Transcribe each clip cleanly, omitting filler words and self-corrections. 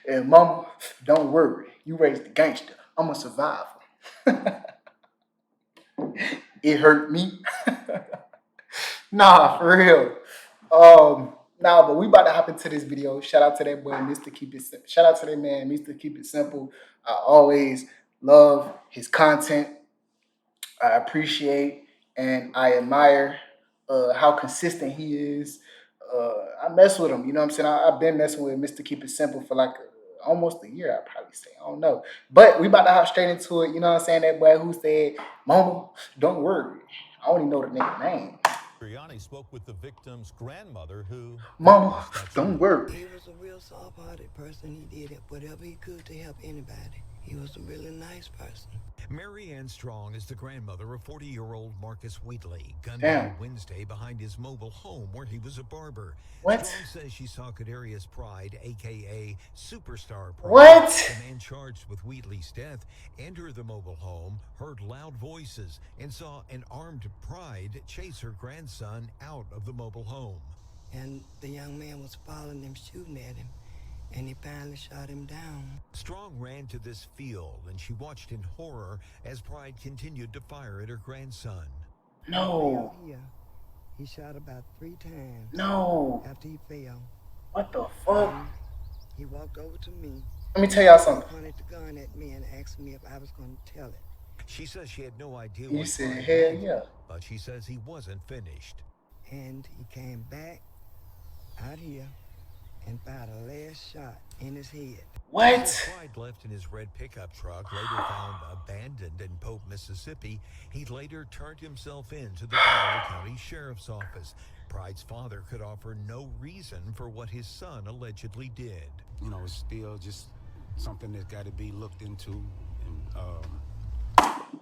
And mama, don't worry. You raised the gangster. I'm a survivor. It hurt me. Nah, for real. Nah, but we about to hop into this video. Shout out to that boy, Mr. Keep It Simple. Shout out to that man, Mr. Keep It Simple. I always love his content. I appreciate and I admire how consistent he is. I mess with him, you know what I'm saying? I've been messing with Mr. Keep It Simple for like almost a year, I'd probably say. I don't know. But we about to hop straight into it. You know what I'm saying? That boy who said, Mama, don't worry. I only know the nigga name. Giuliani spoke with the victim's grandmother who... Mama, don't worry. He was a real soft-hearted person. He did whatever he could to help anybody. He was a really nice person. Mary Ann Strong is the grandmother of 40-year-old Marcus Wheatley, gunned Damn. down Wednesday behind his mobile home where he was a barber. What? Strong says she saw Kadarius Pride, a.k.a. Superstar Pride, What? the man charged with Wheatley's death, enter the mobile home, heard loud voices, and saw an armed Pride chase her grandson out of the mobile home. And the young man was following him, shooting at him, and he finally shot him down. Strong ran to this field, and she watched in horror as Pride continued to fire at her grandson. No. Here, he shot about 3 times. No. After he fell, What the fuck? he walked over to me. Let me tell y'all something. Pointed the gun at me and asked me if I was going to tell it. She says she had no idea He what said, Pride hell meant, yeah. but she says he wasn't finished. And he came back out here and fired a last shot in his head. What? Pride left in his red pickup truck, later found abandoned in Pope, Mississippi. He later turned himself in to the Broward County Sheriff's Office. Pride's father could offer no reason for what his son allegedly did. You know, it's still just something that's got to be looked into. And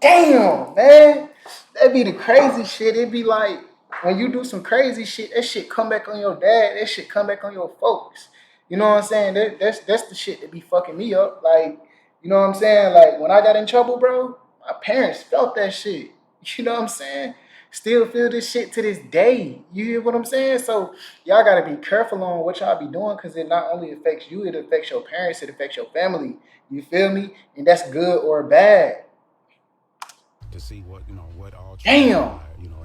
Damn, man. That'd be the crazy shit. It'd be like when you do some crazy shit, that shit come back on your dad. That shit come back on your folks. You know what I'm saying? That's the shit that be fucking me up. Like, you know what I'm saying? Like when I got in trouble, bro, my parents felt that shit. You know what I'm saying? Still feel this shit to this day. You hear what I'm saying? So y'all gotta be careful on what y'all be doing because it not only affects you, it affects your parents, it affects your family. You feel me? And that's good or bad. to see what all Damn.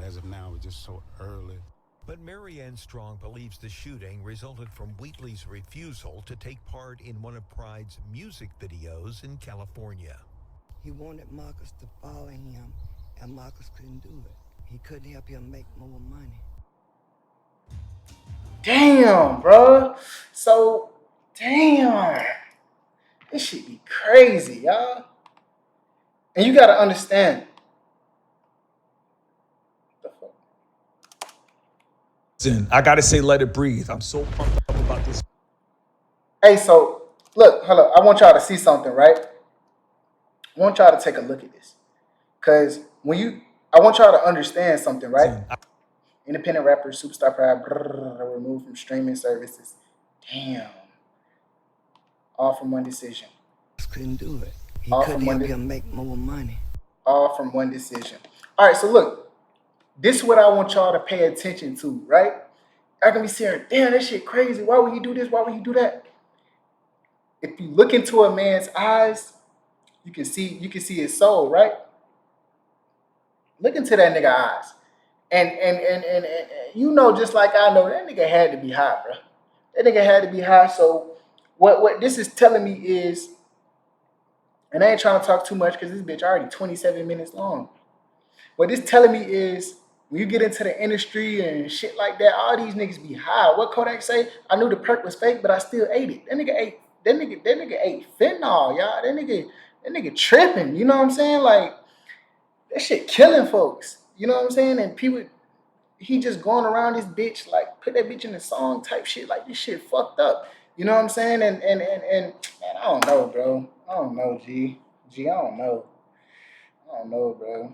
as of now, it's just so early. But Mary Ann Strong believes the shooting resulted from Wheatley's refusal to take part in one of Pride's music videos in California. He wanted Marcus to follow him, and Marcus couldn't do it. He couldn't help him make more money. Damn, bro. So, damn. This shit be crazy, y'all. And you gotta understand. I gotta say, let it breathe. I'm so pumped up about this. Hey, so look, hold up. I want y'all to see something, right? I want y'all to take a look at this. Cause I want y'all to understand something, right? Independent rapper, superstar pride, removed from streaming services. Damn. All from one decision. Couldn't do it. He All couldn't from one help him make more money. All from one decision. All right, so look. This is what I want y'all to pay attention to, right? I can be saying, damn, that shit crazy. Why would he do this? Why would he do that? If you look into a man's eyes, you can see his soul, right? Look into that nigga eyes. And you know, just like I know, that nigga had to be high, bro. That nigga had to be high. So what this is telling me is, and I ain't trying to talk too much because this bitch already 27 minutes long. What this telling me is, when you get into the industry and shit like that, all these niggas be high. What Kodak say? I knew the perk was fake, but I still ate it. That nigga ate fentanyl, y'all. That nigga tripping. You know what I'm saying? Like, that shit killing folks. You know what I'm saying? And people, he just going around this bitch, like, put that bitch in the song type shit. Like, this shit fucked up. You know what I'm saying? And man, I don't know, bro. I don't know, G. I don't know. I don't know, bro.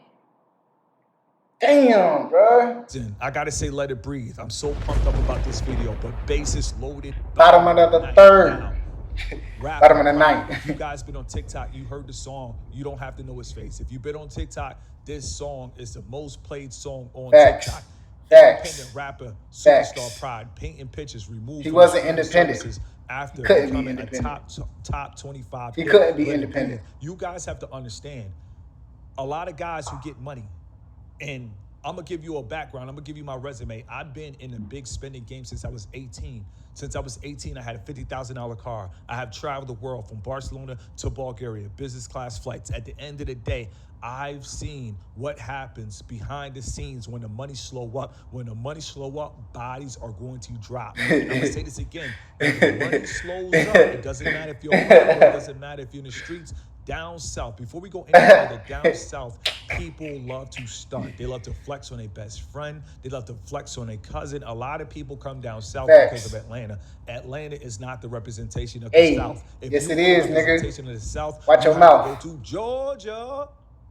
Damn, bro. I gotta say, let it breathe. I'm so pumped up about this video, but bases loaded. Bottom of the third. Bottom of the ninth. If you guys been on TikTok, you heard the song. You don't have to know his face. If you've been on TikTok, this song is the most played song on TikTok. Facts. Independent rapper, superstar Pride, painting pictures, removed. He wasn't independent. after couldn't be becoming a independent. top 25 He hit, couldn't be Let It independent. Bleed. You guys have to understand, a lot of guys who get money, and I'm gonna give you a background. I'm gonna give you my resume. I've been in the big spending game since I was 18. Since I was 18, I had a $50,000 car. I have traveled the world from Barcelona to Bulgaria, business class flights. At the end of the day, I've seen what happens behind the scenes when the money slow up. When the money slow up, bodies are going to drop. And I'm gonna say this again: when the money slows up, it doesn't matter if you're a rapper, it doesn't matter if you're in the streets. Down south, before we go any further, down south, people love to stunt. They love to flex on their best friend. They love to flex on their cousin. A lot of people come down south because of Atlanta. Atlanta is not the representation of the South. If yes, you it want is, the nigga. representation of the South, Watch you your have mouth. to go to Georgia.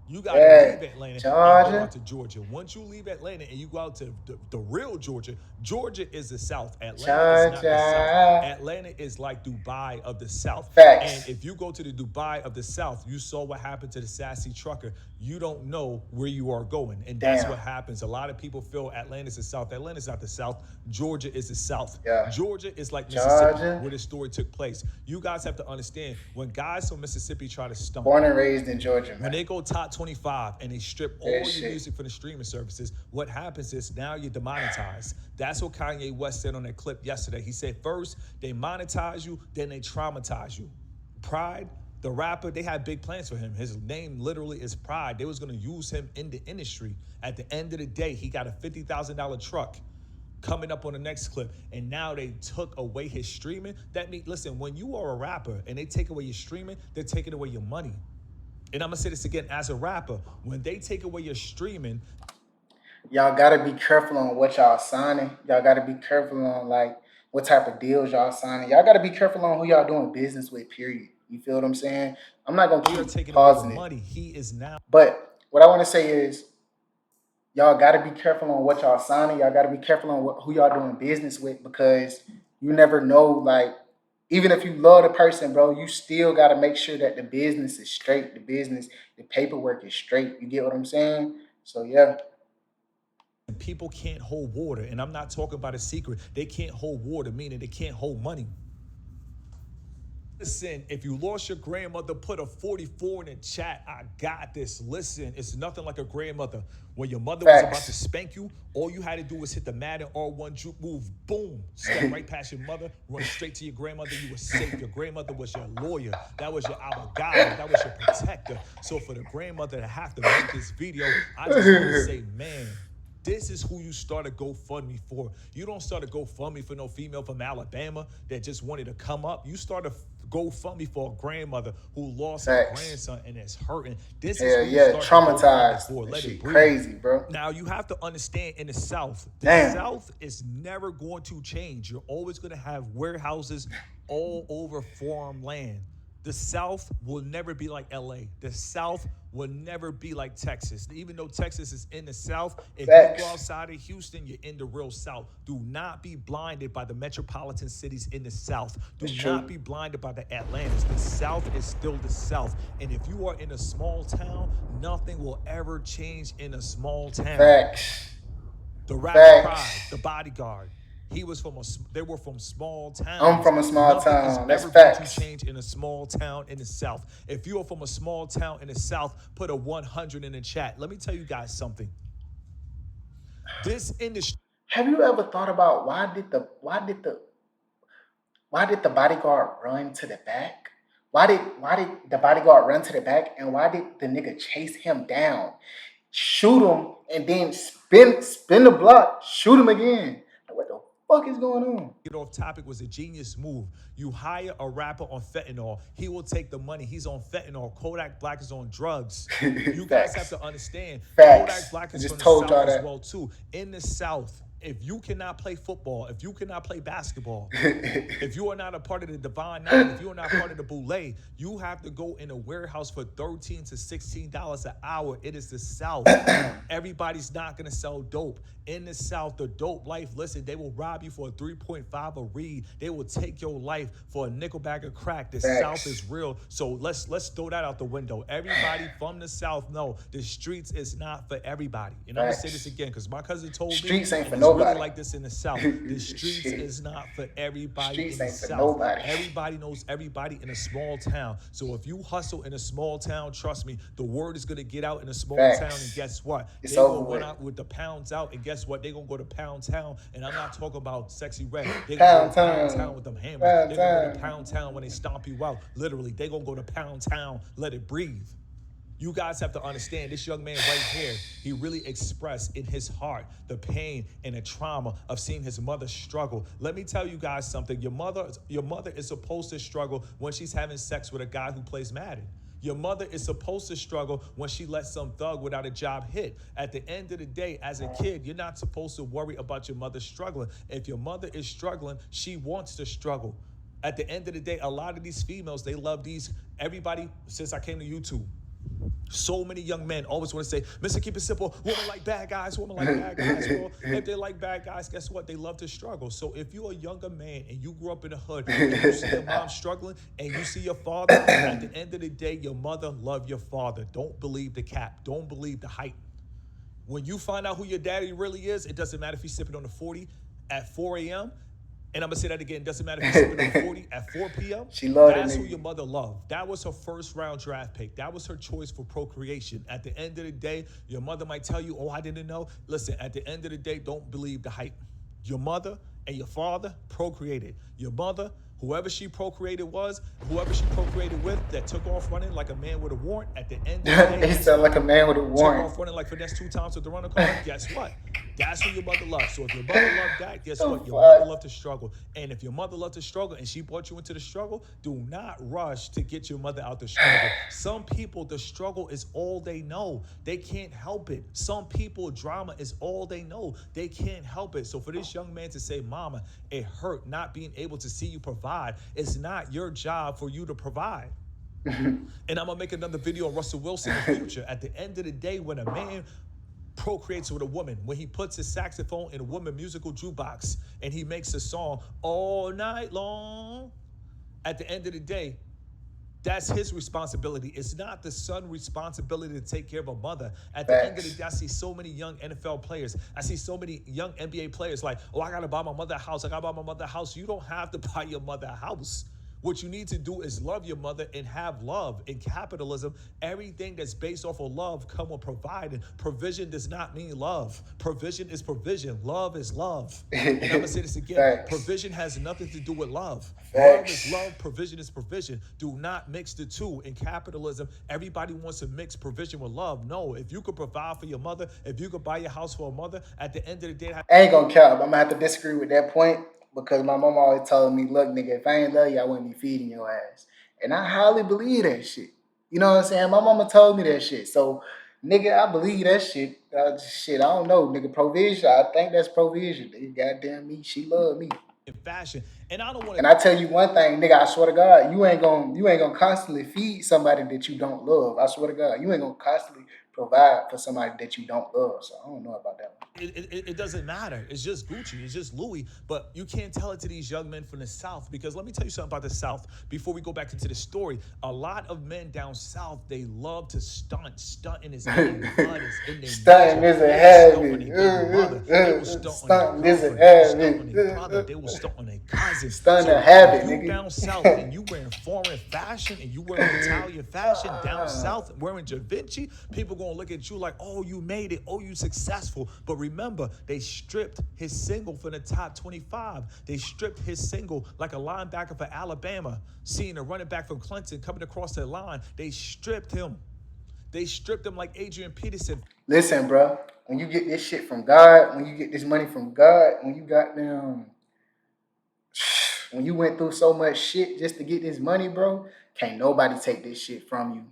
You got to Yeah, leave Atlanta and Georgia. go out to Georgia. Once you leave Atlanta and you go out to the real Georgia, Georgia is the South. Atlanta is not the South. Georgia. Atlanta is like Dubai of the South. Facts. And if you go to the Dubai of the South, you saw what happened to the sassy trucker. You don't know where you are going. And that's Damn. what happens. A lot of people feel Atlanta's the South. Atlanta's not the South. Georgia is the South. Yeah. Georgia is like Mississippi, Georgia. where this story took place. You guys have to understand, when guys from Mississippi try to stunt, Born and raised in Georgia, man. when they go top 25 and they strip all That your shit. music from the streaming services, what happens is now you're demonetized. That's what Kanye West said on that clip yesterday. He said, first, they monetize you, then they traumatize you. Pride, the rapper, they had big plans for him. His name literally is Pride. They was going to use him in the industry. At the end of the day, he got a $50,000 truck coming up on the next clip, and now they took away his streaming. That means, listen, when you are a rapper and they take away your streaming, they're taking away your money. And I'm gonna say this again, as a rapper, when they take away your streaming, Y'all gotta be careful on what y'all signing. Y'all gotta be careful on like what type of deals y'all signing. Y'all gotta be careful on who y'all doing business with, period. You feel what I'm saying? I'm not gonna we are keep taking away pausing your it. money. He is now But what I want to say is y'all got to be careful on what y'all signing. Y'all got to be careful on who y'all doing business with, because you never know. Like, even if you love the person, bro, you still got to make sure that the business is straight. The paperwork is straight. You get what I'm saying? So, yeah. people can't hold water. And I'm not talking about a secret. They can't hold water, meaning they can't hold money. Listen, if you lost your grandmother, put a 44 in the chat. I got this. Listen, it's nothing like a grandmother. When your mother was about to spank you, all you had to do was hit the Madden R1 juke move. Boom. Step right past your mother, run straight to your grandmother. You were safe. Your grandmother was your lawyer. That was your abogado. That was your protector. So for the grandmother to have to make this video, I just want to say, man, this is who you start a GoFundMe for. You don't start a GoFundMe for no female from Alabama that just wanted to come up. You start a GoFundMe for a grandmother who lost her grandson and is hurting. This is who you start traumatized. for. Let it breathe. Crazy, bro. Now you have to understand, in the South, the South is never going to change. You're always going to have warehouses all over farmland. The South will never be like LA. The South will never be like Texas. Even though Texas is in the South, if you go outside of Houston, you're in the real South. Do not be blinded by the metropolitan cities in the South. Do not be blinded by the Atlantas. The South is still the South. And if you are in a small town, nothing will ever change in a small town. The rapper Pride, the Bodyguard. They were from small towns. I'm from a small town. That's Nothing facts. is ever going to change in a small town in the South. If you are from a small town in the South, put a 100 in the chat. Let me tell you guys something. This industry. Have you ever thought about why did the bodyguard run to the back? Why did the bodyguard run to the back, and why did the nigga chase him down, shoot him, and then spin the block, shoot him again? What the fuck is going on? Get off topic was a genius move. You hire a rapper on fentanyl, he will take the money. He's on fentanyl. Kodak Black is on drugs. You guys have to understand. Kodak Black is from the South as well too. In the South, if you cannot play football, if you cannot play basketball, if you are not a part of the Divine Nine, if you are not part of the Boule, you have to go in a warehouse for $13 to $16 an hour. It is the South. Everybody's not going to sell dope. In the South, the dope life, listen, they will rob you for a 3.5 a read. They will take your life for a nickel bag of crack. The South is real. So let's throw that out the window. Everybody from the South know the streets is not for everybody. And I'm going to say this again because my cousin told me. Streets ain't for nobody. nobody. like this in the South. The streets Shit. is not for everybody Streets in the ain't for South. nobody. Everybody knows everybody in a small town. So if you hustle in a small town, trust me, the word is gonna get out in a small Facts. town, and guess what? It's They gonna over run with. out with the pounds out, and guess what? They gonna go to Pound Town, and I'm not talking about Sexy Red. They gonna go to Pound Town with them hammers. Pound They gonna go to Town. Pound Town when they stomp you out. Literally, they gonna go to Pound Town. Let it breathe. You guys have to understand, this young man right here, he really expressed in his heart the pain and the trauma of seeing his mother struggle. Let me tell you guys something. Your mother is supposed to struggle when she's having sex with a guy who plays Madden. Your mother is supposed to struggle when she lets some thug without a job hit. At the end of the day, as a kid, you're not supposed to worry about your mother struggling. If your mother is struggling, she wants to struggle. At the end of the day, a lot of these females, they love these, everybody, since I came to YouTube, so many young men always want to say, Mr. Keep It Simple, women like bad guys, women like bad guys. Well, if they like bad guys, guess what? They love to struggle. So if you're a younger man and you grew up in the hood and you see your mom struggling and you see your father, at the end of the day, your mother loved your father. Don't believe the cap. Don't believe the hype. When you find out who your daddy really is, it doesn't matter if he's sipping on the 40 at 4 a.m., and I'm going to say that again. It doesn't matter if you're sipping on 40 at 4 p.m. She loved That's that who nigga. your mother loved. That was her first round draft pick. That was her choice for procreation. At the end of the day, your mother might tell you, oh, I didn't know. Listen, at the end of the day, don't believe the hype. Your mother and your father procreated. Your mother, whoever she procreated with, that took off running like a man with a warrant, at the end of the day, He sound like a man with a took warrant. off running like finesse 2 times with the runner car, guess what? That's who your mother loves. So if your mother loved that, guess what? Your mother loved to struggle. And if your mother loved to struggle and she brought you into the struggle, do not rush to get your mother out the struggle. Some people, the struggle is all they know. They can't help it. Some people, drama is all they know. They can't help it. So for this young man to say, mama, it hurt not being able to see you provide, it's not your job for you to provide. And I'm going to make another video on Russell Wilson in the future. At the end of the day, when a man procreates with a woman, when he puts his saxophone in a woman musical jukebox and he makes a song all night long, at the end of the day, that's his responsibility. It's not the son's responsibility to take care of a mother. At the end of the day, I see so many young NFL players. I see so many young NBA players like, oh, I got to buy my mother a house. I got to buy my mother a house. You don't have to buy your mother a house. What you need to do is love your mother and have love. In capitalism, everything that's based off of love come with providing. Provision does not mean love. Provision is provision. Love is love. And I'm going to say this again. Facts. Provision has nothing to do with love. Facts. Love is love. Provision is provision. Do not mix the two. In capitalism, everybody wants to mix provision with love. No, if you could provide for your mother, if you could buy your house for a mother, at the end of the day, I ain't gonna count. I'm gonna have to disagree with that point because my mom always told me, look, nigga, if I ain't love you, I wouldn't be feeding your ass. And I highly believe that shit. You know what I'm saying? My mama told me that shit. So, nigga, I believe that shit. Shit, I don't know, nigga. Provision, I think that's provision. Nigga, goddamn me, she love me. in fashion. And I don't want And I tell you one thing, nigga, I swear to God, you ain't gonna constantly feed somebody that you don't love. I swear to God, you ain't gonna constantly provide for somebody that you don't love. So I don't know about that one. it doesn't matter. It's just Gucci. It's just Louis. But you can't tell it to these young men from the South, because let me tell you something about the South before we go back into the story. A lot of men down South, they love to stunt. Stunting is in their blood. It's in their Stunting is a habit. They will stunt Stunting on their is a girlfriend. They will stunt on habit. their brother. They will stunt on their cousin. Stunting So a habit, if you nigga. down South and you wearing foreign fashion and you wearing Italian fashion down South wearing Da Vinci, people gonna look at you like, oh, you made it, oh, you successful. But remember, they stripped his single from the top 25. They stripped his single like a linebacker for Alabama, seeing a running back from Clemson coming across the line. They stripped him. They stripped him like Adrian Peterson. Listen, bro, when you get this shit from God, when you get this money from God, when you got them, when you went through so much shit just to get this money, bro, can't nobody take this shit from you.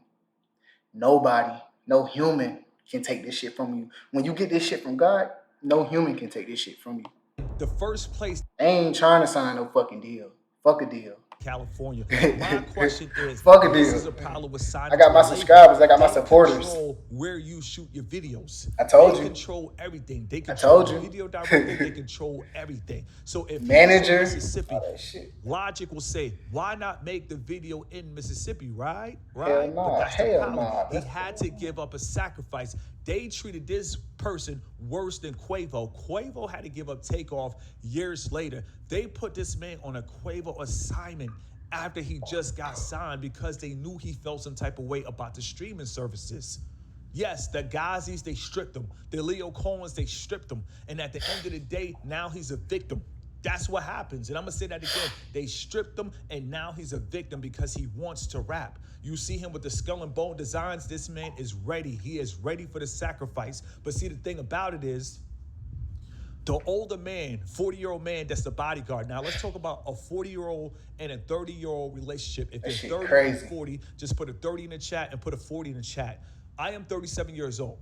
Nobody, no human can take this shit from you. When you get this shit from God, no human can take this shit from you. The first place, They ain't trying to sign no fucking deal. Fuck a deal. California. My question is, Fuck a this deal. is a problem with signing I got to my a label. subscribers, I got my They supporters. control where you shoot your videos. I told They you. control everything. They I control told the you. video director. They control everything. So if Manager, he's in Mississippi, all that shit. logic will say, why not make the video in Mississippi, right? Hell Right? nah, But that's the hell problem. nah. He had to give up a sacrifice. They treated this person worse than Quavo. Quavo had to give up Takeoff years later. They put this man on a Quavo assignment after he just got signed because they knew he felt some type of way about the streaming services. Yes, the Gazis, they stripped him. The Leo Cohens, they stripped him. And at the end of the day, now he's a victim. That's what happens. And I'm going to say that again. They stripped him, and now he's a victim because he wants to rap. You see him with the skull and bone designs. This man is ready. He is ready for the sacrifice. But see, the thing about it is, the older man, 40-year-old man, that's the bodyguard. Now, let's talk about a 40-year-old and a 30-year-old relationship. If That you're shit 30 crazy. and 40, just put a 30 in the chat and put a 40 in the chat. I am 37 years old.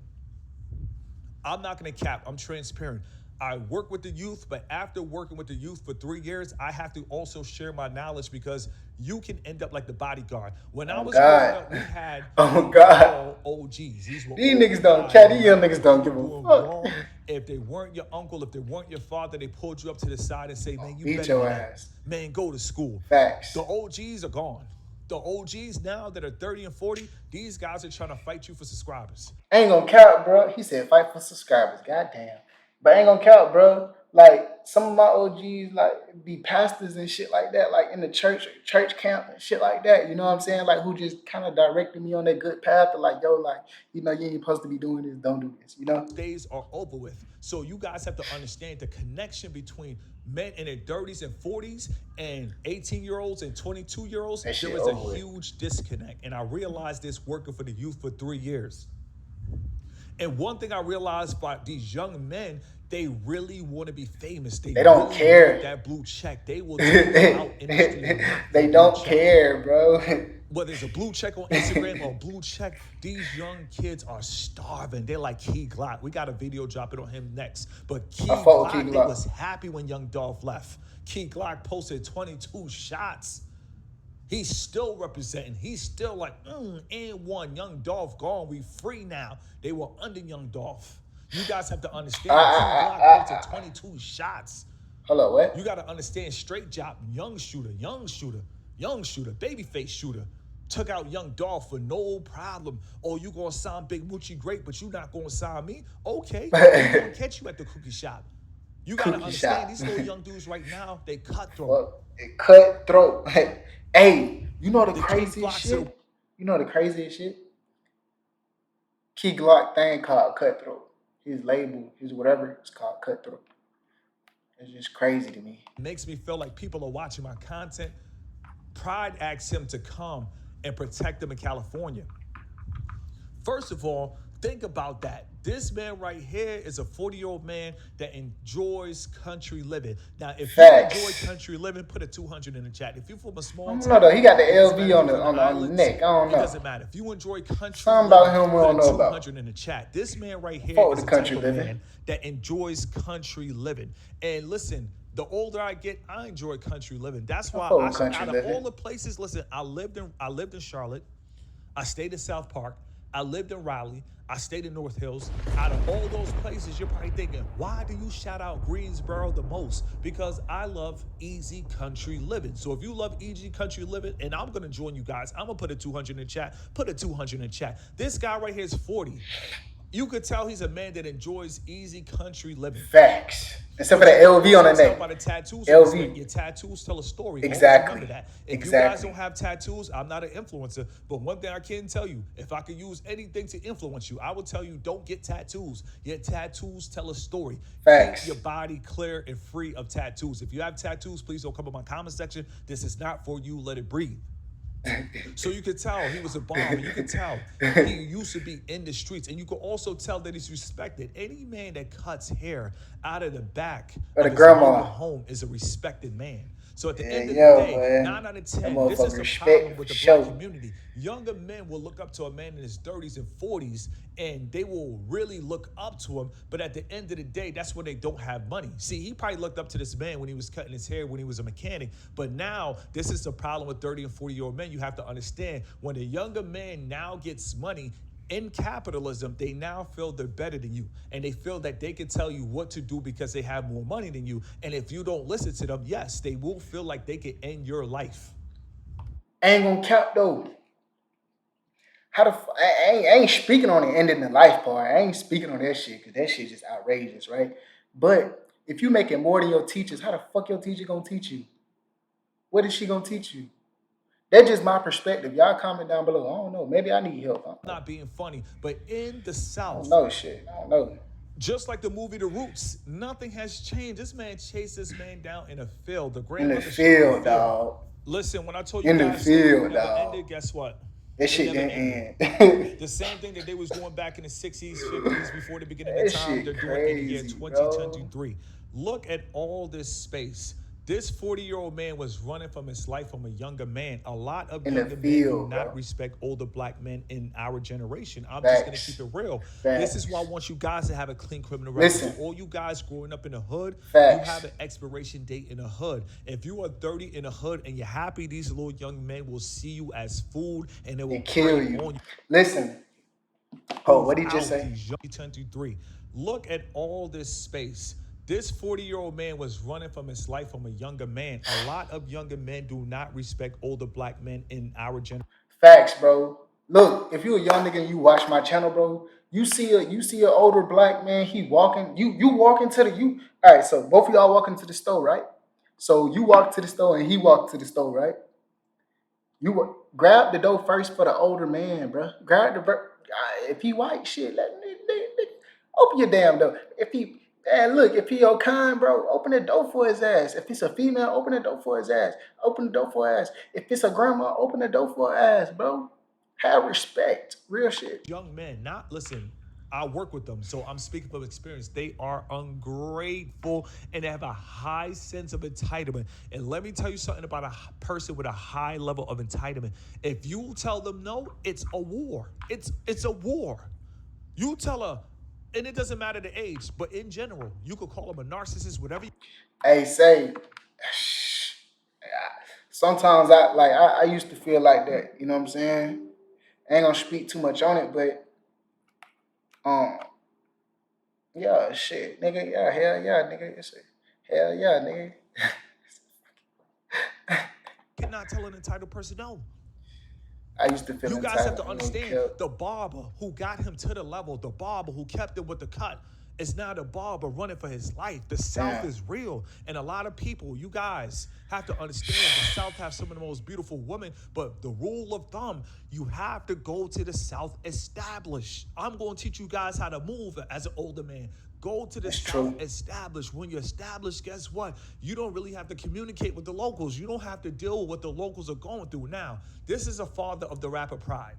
I'm not going to cap. I'm transparent. I work with the youth, but after working with the youth for 3 years, I have to also share my knowledge because you can end up like the bodyguard. When I was growing up, we had all OGs. These niggas don't care. These young niggas don't give a fuck. Wrong. If they weren't your uncle, if they weren't your father, they pulled you up to the side and say, man, you Beat better your than that. ass. Man, go to school. Facts. The OGs are gone. The OGs now that are 30 and 40, these guys are trying to fight you for subscribers. Ain't gonna count, bro. He said fight for subscribers. Goddamn. But ain't gonna count, bro. Like, some of my OGs, like, be pastors and shit like that, like, in the church camp and shit like that, you know what I'm saying? Like, who just kind of directed me on that good path to, like, yo, like, you know, you ain't supposed to be doing this, don't do this, you know? Days are over with. So you guys have to understand the connection between men in their 30s and 40s and 18-year-olds and 22-year-olds. There is a huge disconnect. And I realized this working for the youth for 3 years. And one thing I realized about these young men, they really want to be famous. They don't really care. want that blue check. They will take you out in the street. They don't care, bro. Whether it's a blue check on Instagram or a blue check, these young kids are starving. They're like Key Glock. We got a video dropping on him next. But Key Glock, they was happy when Young Dolph left. Key Glock posted 22 shots. He's still representing. He's still like, and one. Young Dolph gone. We free now. They were under Young Dolph. You guys have to understand. Key Glock posted 22 shots. Hold on, what? You got to understand. Straight job, young shooter, babyface shooter. Took out Young Dolph for no problem. Oh, you gonna sign Big Moochie great, but you not gonna sign me? Okay, I'm gonna catch you at the cookie shop. You gotta understand these little young dudes right now, they cutthroat. Well, cutthroat. Hey, you know the craziest shit? You know the craziest shit? Key Glock thing called Cutthroat. His label, his whatever, it's called Cutthroat. It's just crazy to me. It makes me feel like people are watching my content. Pride asked him to come and protect them in California. First of all, think about that. This man right here is a 40-year-old man that enjoys country living. Now, if you enjoy country living, put a 200 in the chat. If you're from a small town, no, though. He got the LV on the neck. I don't know. It doesn't matter. If you enjoy country something living, about him we don't know about. Put a 200 in the chat. This man right here is a country type living. of man that enjoys country living. And listen, the older I get, I enjoy country living. That's why out of all the places, listen, I lived in Charlotte. I stayed in South Park. I lived in Raleigh. I stayed in North Hills. Out of all those places, you're probably thinking, why do you shout out Greensboro the most? Because I love easy country living. So if you love easy country living, and I'm going to join you guys, I'm going to put a 200 in the chat. Put a 200 in the chat. This guy right here is 40. You could tell he's a man that enjoys easy country living. Facts. Except for the LV on the neck. By the tattoos, LV. Your tattoos tell a story. Exactly. Remember that. If you guys don't have tattoos, I'm not an influencer. But one thing I can tell you, if I could use anything to influence you, I would tell you don't get tattoos. Your tattoos tell a story. Facts. Keep your body clear and free of tattoos. If you have tattoos, please don't come in my comment section. This is not for you. Let it breathe. So you could tell he was a bomb. You could tell he used to be in the streets. And you could also tell that he's respected. Any man that cuts hair out of the back of his home is a respected man. So at the end of the day, 9 out of 10, this is the problem with the black community. Younger men will look up to a man in his 30s and 40s, and they will really look up to him. But at the end of the day, that's when they don't have money. See, he probably looked up to this man when he was cutting his hair, when he was a mechanic. But now, this is the problem with 30 and 40-year-old men. You have to understand, when a younger man now gets money, in capitalism, they now feel they're better than you. And they feel that they can tell you what to do because they have more money than you. And if you don't listen to them, yes, they will feel like they can end your life. Ain't gonna count though. I ain't speaking on the ending the life part. I ain't speaking on that shit because that shit just outrageous, right? But if you making more than your teachers, how the fuck your teacher gonna teach you? What is she gonna teach you? That's just my perspective. Y'all comment down below. I don't know. Maybe I need help. Not being funny, but in the I don't South, know shit. I don't know. just like the movie The Roots, nothing has changed. This man chased this man down in a field. The In the grandmother showed him field, the field. dog. Listen, when I told you In the guys the story field, never dog. ended, guess what? That It shit never didn't ended. end. The same thing that they was doing back in the 60s, 50s, before the beginning of That time, they're shit doing in the year crazy, bro. 2023. Look at all this space. This 40-year-old man was running from his life from a younger man. A lot of In the younger men do field, not bro. respect older black men in our generation. I'm just going to Facts. keep it real. This is Facts. why I want you guys to have a clean criminal record. Listen. So all you guys growing up in the hood, you Facts. have an expiration date in the hood. If you are 30 in the hood and you're happy, these little young men will see you as food and they will And kill prey you. on you. Listen. Oh, what did he just Out say? these young 23. Look at all this space. This 40-year-old man was running from his life from a younger man. A lot of younger men do not respect older black men in our generation. Facts, bro. Look, if you a young nigga and you watch my channel, bro, you see an older black man, he walking, you walk into the you all right, so both of y'all walk into the store, right? So you walk to the store and he walked to the store, right? Grab the dough first for the older man, bro. Grab if he white shit, open your damn door. If he your kind, bro, open the door for his ass. If it's a female, open the door for his ass. Open the door for her ass. If it's a grandma, open the door for her ass, bro. Have respect. Real shit. Young men, listen, I work with them, so I'm speaking from experience. They are ungrateful and they have a high sense of entitlement. And let me tell you something about a person with a high level of entitlement. If you tell them no, it's a war. It's a war. You tell her, and it doesn't matter the age, but in general, you could call them a narcissist, whatever. Hey, say, sometimes I used to feel like that. You know what I'm saying? I ain't gonna speak too much on it, but yeah, shit, nigga, yeah, hell yeah, nigga, hell yeah, nigga. Cannot tell an entitled person no. I used to feel You guys have entitled. to understand, the barber who got him to the level, the barber who kept him with the cut, is now the barber running for his life. The South is real. And a lot of people, you guys have to understand, the South has some of the most beautiful women, but the rule of thumb, you have to go to the South established. I'm going to teach you guys how to move as an older man. Go to the South established. When you're established, guess what? You don't really have to communicate with the locals. You don't have to deal with what the locals are going through. Now, this is a father of the rapper Pride.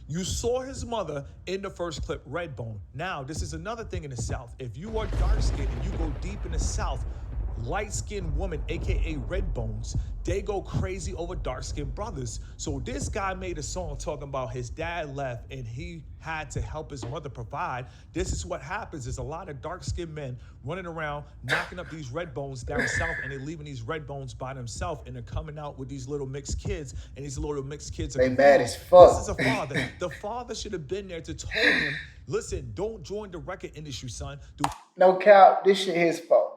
You saw his mother in the first clip, Redbone. Now, this is another thing in the South. If you are dark-skinned and you go deep in the South, light-skinned women, aka Redbones, they go crazy over dark-skinned brothers. So this guy made a song talking about his dad left and he had to help his mother provide. This is what happens. There's a lot of dark-skinned men running around knocking up these Redbones down south, and they're leaving these Redbones by themselves, and they're coming out with these little mixed kids, and these little mixed kids are they mad as fuck. This is a father. The father should have been there to tell him, listen, don't join the record industry, son. No cap, this shit his fault.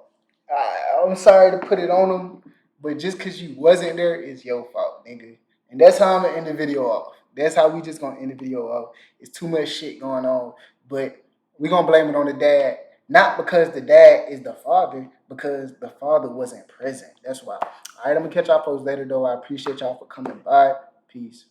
I'm sorry to put it on him, but just because you wasn't there is your fault, nigga. And that's how I'm gonna end the video off. That's how we just gonna end the video off. It's too much shit going on, but we gonna blame it on the dad. Not because the dad is the father, because the father wasn't present. That's why. All right, I'm gonna catch y'all folks later, though. I appreciate y'all for coming by. Peace.